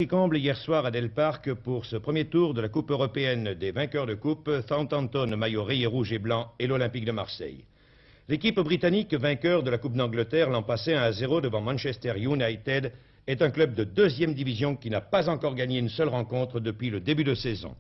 Comble hier soir à Del Parc pour ce premier tour de la Coupe européenne des vainqueurs de coupe, Southampton, maillot rayé rouge et blanc, et l'Olympique de Marseille. L'équipe britannique vainqueur de la Coupe d'Angleterre l'an passé 1-0 devant Manchester United est un club de deuxième division qui n'a pas encore gagné une seule rencontre depuis le début de saison.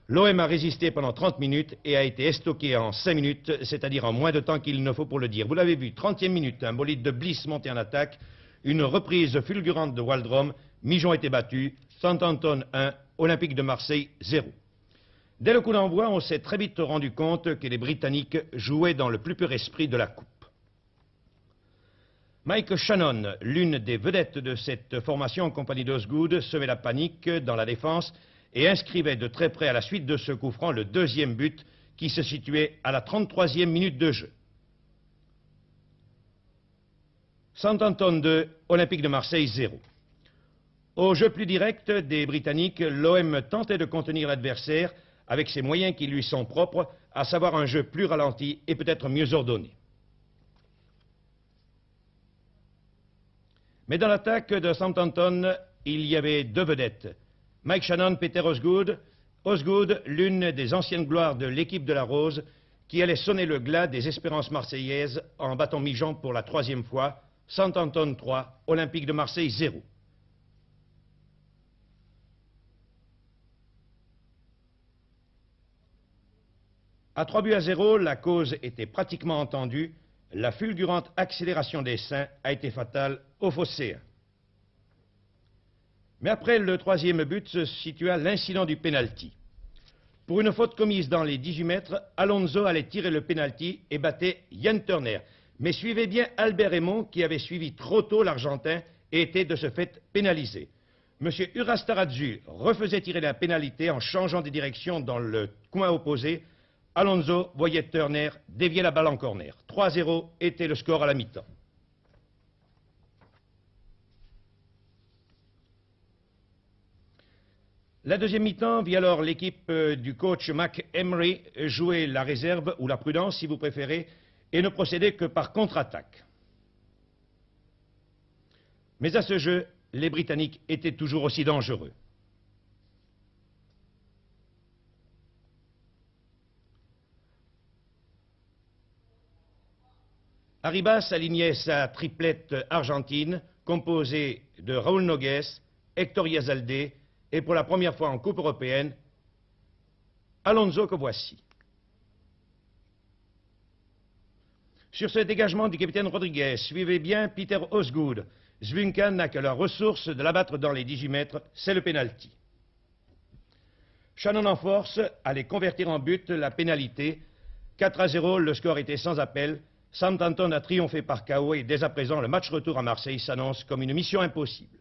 L'OM a résisté pendant 30 minutes et a été estoqué en 5 minutes, c'est-à-dire en moins de temps qu'il ne faut pour le dire. Vous l'avez vu, 30e minute, un bolide de Bliss monté en attaque, une reprise fulgurante de Waldrom, Mijon était battu, Southampton 1, Olympique de Marseille 0. Dès le coup d'envoi, on s'est très vite rendu compte que les Britanniques jouaient dans le plus pur esprit de la Coupe. Mike Shannon, l'une des vedettes de cette formation en compagnie d'Osgood, semait la panique dans la défense et inscrivait de très près à la suite de ce coup franc le deuxième but qui se situait à la 33e minute de jeu. Southampton 2, Olympique de Marseille 0. Au jeu plus direct des Britanniques, l'OM tentait de contenir l'adversaire avec ses moyens qui lui sont propres, à savoir un jeu plus ralenti et peut-être mieux ordonné. Mais dans l'attaque de Southampton, il y avait deux vedettes. Mike Shannon, Peter Osgood. Osgood, l'une des anciennes gloires de l'équipe de la Rose, qui allait sonner le glas des espérances marseillaises en battant Mijon pour la troisième fois. Southampton 3, Olympique de Marseille 0. À 3-0, la cause était pratiquement entendue. La fulgurante accélération des Saints a été fatale aux Phocéens. Mais après le troisième but se situa l'incident du pénalty. Pour une faute commise dans les 18 mètres, Alonso allait tirer le pénalty et battait Yann Turner. Mais suivez bien Albert Raymond qui avait suivi trop tôt l'Argentin et était de ce fait pénalisé. M. Urastaradzu refaisait tirer la pénalité en changeant de direction dans le coin opposé. Alonso voyait Turner dévier la balle en corner. 3-0 était le score à la mi-temps. La deuxième mi-temps vit alors l'équipe du coach Mac Emery jouer la réserve ou la prudence si vous préférez et ne procéder que par contre-attaque. Mais à ce jeu, les Britanniques étaient toujours aussi dangereux. Arribas alignait sa triplette argentine, composée de Raúl Nogués, Héctor Yazaldé et pour la première fois en Coupe européenne, Alonso que voici. Sur ce dégagement du capitaine Rodriguez, suivez bien Peter Osgood. Zvunkan n'a que la ressource de l'abattre dans les 18 mètres, c'est le pénalty. Shannon en force allait convertir en but la pénalité. 4-0, le score était sans appel. Southampton a triomphé par KO et dès à présent, le match retour à Marseille s'annonce comme une mission impossible.